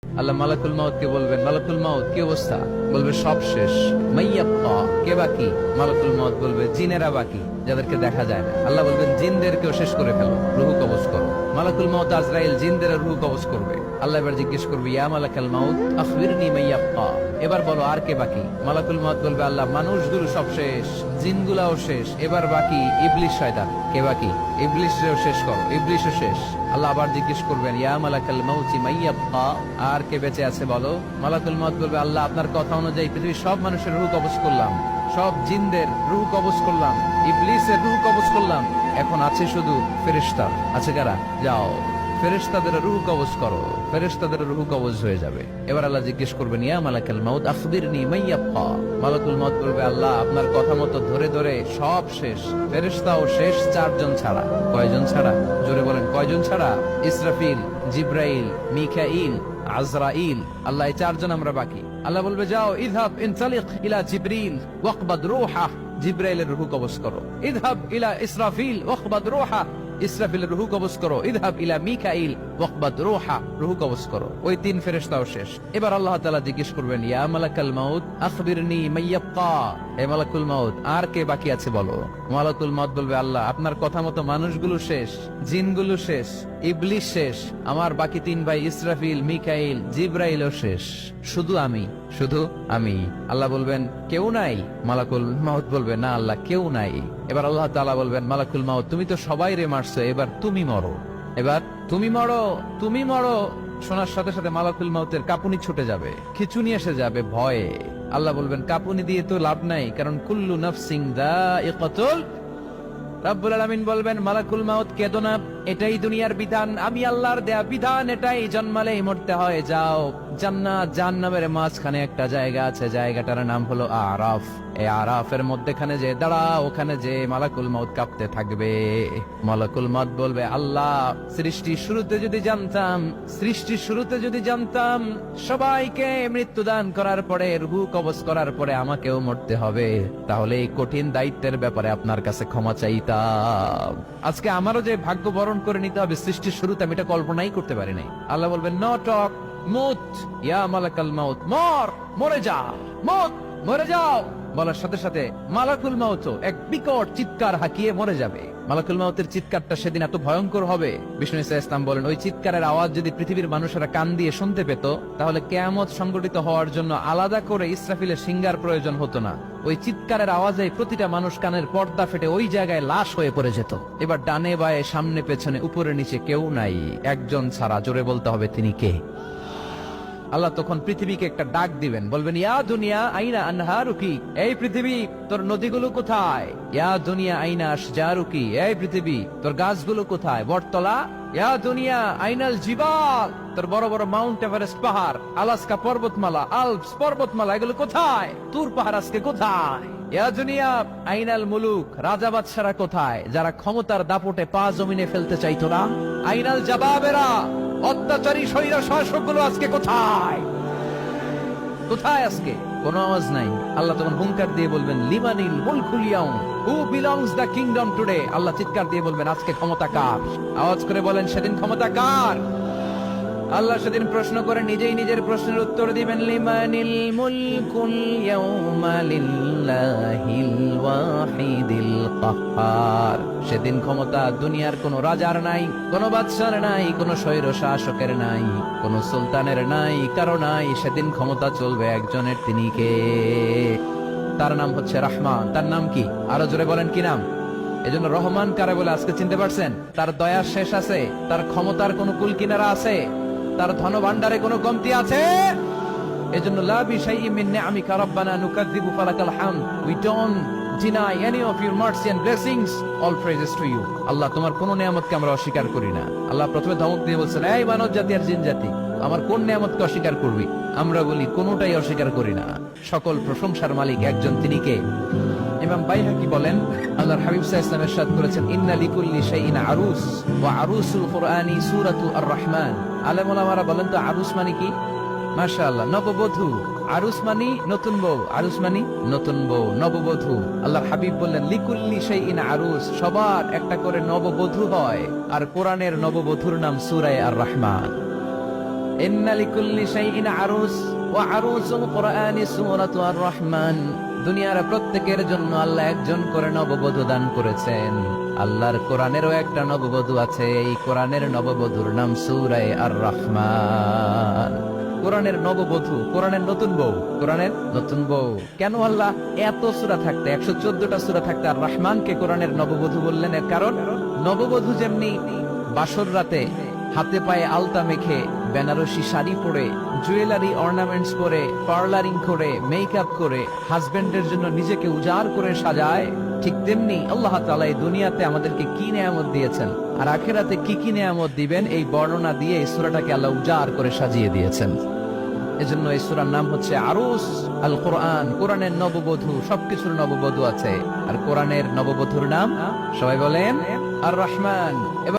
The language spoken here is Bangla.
আল্লাহ মালাকুল মাউতকে বলবেন, মালাকুল মাউত কি অবস্থা? বলবে সব শেষ। মাইয়াব্বা, কে বাকি? মালাকুল মাউত বলবে জিনেরা বাকি, যাদেরকে দেখা যায় না। আল্লাহ বলবেন জিনদেরকেও শেষ করে ফেলো, রুহু কবজ করো। মালাকুল মাউত আজরাইল জিনদের রুহু কবজ করবে। আল্লাহ এবার জিজ্ঞেস করবে, ইয়া মালাকাল মাউত আখবিরনি মাইয়াব্বা, এবার বলো আর কে বাকি? মালাকুল মাউত বলবে, আল্লাহ মানুষগুলো সব শেষ, জিনগুলাও শেষ, এবার বাকি ইবলিশ শয়তান। কে বাকি? ইবলিশও শেষ করো, ইবলিশও শেষ। আল্লাহ আবার জিজ্ঞেস করবেন, ইয়া মালাকাল মাউতি মাইয়াব্বা, আর কে বেঁচে আছে বলো? মালাকুল মাউত বলবে, আল্লাহ আপনার কথা অনুযায়ী পৃথিবীর সব মানুষের রূহ কবজ করলাম, সব জিনদের রূহ কবজ করলাম, ইবলিসের রূহ কবজ করলাম, এখন আছে শুধু ফেরেশতা। আছে কারা? যাও ফেরেশতাদের রূহ কবজ করো। ফেরেশতাদের রূহ কবজ হয়ে যাবে। এবার আল্লাহ জিজ্ঞেস করবেন, ইয়া মালাকাল মাউত আখবিরনি মাইয়াব্বা। মালাকুল মাউত বলবে, আল্লাহ আপনার কথা মতো ধরে ধরে সব শেষ, ফেরেশতাও শেষ, চারজন ছাড়া। কয়জন ছাড়া? জোরে বলেন, কয়জন ছাড়া? ইসরাফিল, জিব্রাইল, মিকাইল, আজরাইল। আল্লাহ এই চারজন আমরা বাকি। আল্লাহ বলবে, যাও ইযহাব ইনতালিক ইলা জিবরিল ওয়াকবাদ রূহাহ, জিব্রাইলের রূহ কবজ করো। ইযহাব ইলা ইসরাফিল ওয়াকবাদ রূহাহ, ইসরাফিলের রূহ কবজ করো। ইযহাব ইলা মিকাইল ওয়াকবাদ রূহা, রূহ কবজ করো। ওই তিন ফেরেশতাও শেষ। এবার আল্লাহ তাআলা জিজ্ঞেস করবেন, ইয়া মালাকাল মাউত আখবিরনি মাইয়াব্বা, হে মালাকুল মাউত আর কে বাকি আছে বলো? মালাকুল মাউত বলবে, আল্লাহ আপনার কথা মতো মানুষগুলো শেষ, জিনগুলো শেষ, ইবলিস শেষ, আমার বাকি তিন ভাই ইসরাফিল, মিকাইল, জিব্রাইলও শেষ, শুধু আমি, শুধু আমি। আল্লাহ বলবেন, কেউ নাই? মালাকুল মাউত বলবে, না আল্লাহ কেউ নাই। এবার আল্লাহ তাআলা বলবেন, মালাকুল মাউত তুমি তো সবাই রে মারছো, এবার তুমি মরো, এবার তুমি মরো, তুমি মরো। শোনার সাথে সাথে মালাকুল মাউতের কাঁপুনি ছুটে যাবে, খিচুনি এসে যাবে ভয়ে। আল্লাহ বলবেন, কাঁপুনি দিয়ে তো লাভ নাই, কারণ কুল্লু নাফসিন যায়িকাতুল। রব্বুল আলামিন বলবেন, মালাকুল মাউত কেঁদো না, এটাই দুনিয়ার বিধান, আমি আল্লাহর দেয়া বিধান, এটাই জন্মালেই মরতে হয়। যাও জান্নাত জাহান্নামের মাঝখানে একটা জায়গা আছে, জায়গাটার নাম হলো আরাফ। এই আরাফের মধ্যখানে যে দাঁড়াও, ওখানে যে মালাকুল মাউত কাঁপতে থাকবে। মালাকুল মাউত বলবে, আল্লাহ সৃষ্টির শুরুতে যদি জানতাম, সৃষ্টির শুরুতে যদি জানতাম সবাইকে মৃত্যুদান করার পরে, রূহ কবজ করার পরে আমাকেও মরতে হবে, তাহলে এই কঠিন দায়িত্বের ব্যাপারে আপনার কাছে ক্ষমা চাইতাম। আজকে আমারও যে ভাগ্য বরণ করে নিতে হবে সৃষ্টির শুরুতে, আমি এটা কল্পনাই করতে পারি নাই। আল্লাহ বলবেন, নো টক, মুত ইয়া মালাকাল মাউত, মর, মরে যা, মুত, মরে যাও। বলার সাথে সাথে মালাকুল মাউত এক বিকট চিৎকার হাঁকিয়ে মরে যাবে। মালাকুল মাউতের চিৎকারটা সেদিন এত ভয়ঙ্কর হবে, বিষ্ণু ইসা ইসলাম বলেন, ওই চিৎকারের আওয়াজ যদি পৃথিবীর মানুষেরা কান দিয়ে শুনতে পেত, তাহলে কিয়ামত সংগঠিত হওয়ার জন্য আলাদা করে ইসরাফিলের সিঙ্গার প্রয়োজন হতো না। ওই চিৎকারের আওয়াজে প্রতিটা মানুষ কানের পর্দা ফেটে ওই জায়গায় লাশ হয়ে পড়ে যেত। এবার ডানে বায়ে সামনে পেছনে উপরে নিচে কেউ নাই, একজন ছাড়া। জোরে বলতে হবে, তিনি কে? আল্লাহ তখন পৃথিবীকে একটা ডাক দিবেন, বলবেন, ইয়া দুনিয়া আইনা আনহারুকি, এই পৃথিবী তোর নদীগুলো কোথায়? ইয়া দুনিয়া আইনা আশজারুকি, এই পৃথিবী তোর গাছগুলো কোথায়? বটতলা। ইয়া দুনিয়া আইনাল জিবাল, তোর বড় বড় মাউন্ট এভারেস্ট পাহাড়, আলাস্কা পর্বতমালা, আলপস পর্বতমালা, এগুলো কোথায়? তুর পাহাড় আজকে কোথায়? ইয়া দুনিয়া আইনাল মুলুক, রাজা বাদশারা কোথায়, যারা ক্ষমতার দাপটে পা জমিনে ফেলতে চাইতো না? আইনাল জাবাবেরা, অত্যাচারী স্বৈরা শাসকগুলো আজকে কোথায়? কোথায় আজকে? কোন আওয়াজ নাই। আল্লাহ তখন হুঙ্কার দিয়ে বলবেন, লিমানিল মুলকুল ইয়াউম, who belongs the kingdom today. আল্লাহ চিৎকার দিয়ে বলবেন, আজকে ক্ষমতা কার? আওয়াজ করে বলেন, সেদিন ক্ষমতা কার? আল্লাহ সেদিন প্রশ্ন করে নিজেই নিজের প্রশ্নের উত্তর দিবেন, লিমানিল মুলকুল ইয়াউমা লিল্লাহিল ওয়াহিদিল কাহ্হার। সেদিন ক্ষমতা দুনিয়ার কোন রাজার নাই, কোন বাদশার নাই, কোন স্বৈর শাসকের নাই, কোন সুলতানের নাই, কারো নাই। সেদিন ক্ষমতা চলবে একজনের, তিনি কে? তার নাম হচ্ছে রহমান। তার নাম কি? আরো জোরে বলেন, কি নাম? এজন্য রহমান কারে বলে আজকে চিনতে পারছেন? তার দয়ার শেষ আছে? তার ক্ষমতার কোন কুল কিনারা আছে? তার ধন ভান্ডারে কোনো কমতি আছে? এজন্য লা বিশাইইন মিন নিআমিকা রাব্বানা নুকাযযিবু ফালাকাল হামদ, we don't deny any of your mercy and blessings, all praises to you। আল্লাহ তোমার কোন নিয়ামতকে আমরা অস্বীকার করি না। আল্লাহ প্রথমে ধমক দিয়ে বলছেন, এই মানব জাতি আর জিন জাতি, আমার কোন নিয়ামতকে অস্বীকার করবি? আমরা বলি কোনটাই অস্বীকার করি না। সকল প্রশংসার মালিক একজন, তিনি কে? ইমাম বাইহাকি বলেন, আল্লাহর হাবিব সাল্লাল্লাহু আলাইহি ওয়াসাল্লাম ইরশাদ করেছেন, ইন্না লিকুল্লি শাইইন আরুস ওয়া আরুসুল কুরআনি সূরাতু আর-রাহমান। আলেম ওলামারা বলেন তো আরুস মানে কি? মাশাআল্লাহ, নববধূ। আরুস মানি নতুন বউ, আরুস মানি নতুন বউ, নববধূ। আল্লাহর হাবিব বললেন, লিকুল্লি শাইইন আরুস, সবার একটা করে নববধূ হয়। আর কোরআনের নববধূর নাম সূরা আর-রাহমান। ইন্না লিকুল্লি শাইইন আরুস ওয়া আরুসুল কুরআনি সূরাতু আর রহমান। দুনিয়ার প্রত্যেকের জন্য আল্লাহ একজন করে নববধূ দান করেছেন। আল্লাহর কোরআনেরও একটা নববধূ আছে, এই কোরআনের নববধূর নাম সূরা আর রহমান। কোরআনের নববধূ, কোরআনের নতুন বউ, কোরআনের নতুন বউ। কেন আল্লাহ এত সূরা থাকতে, 114টা সূরা থাকতে আর রহমানকে কোরআনের নববধূ বললেন? এর কারণ নববধূ যেমনি বাসর রাতে হাতে পায়ে আলতা মেখে, বেনারসি শাড়ি পরে, জুয়েলারি অর্নামেন্টস পরে, পার্লারিং করে, মেকআপ করে হাজবেন্ডের জন্য নিজেকে উজাড় করে সাজায়, ঠিক তেমনি আল্লাহ তাআলা এই দুনিয়াতে আমাদেরকে কি নেয়ামত দিয়েছেন আর আখিরাতে কি কি নেয়ামত দিবেন, এই বর্ণনা দিয়ে এই সূরাটাকে আল্লাহ উজাড় করে সাজিয়ে দিয়েছেন। এজন্য এই সূরার নাম হচ্ছে আরুস আল কোরআন। কোরআনের নববধূ, সবকিছুর নববধূ আছে। আর কোরআনের নববধূর নাম সবাই বলেন আর রহমান। এবার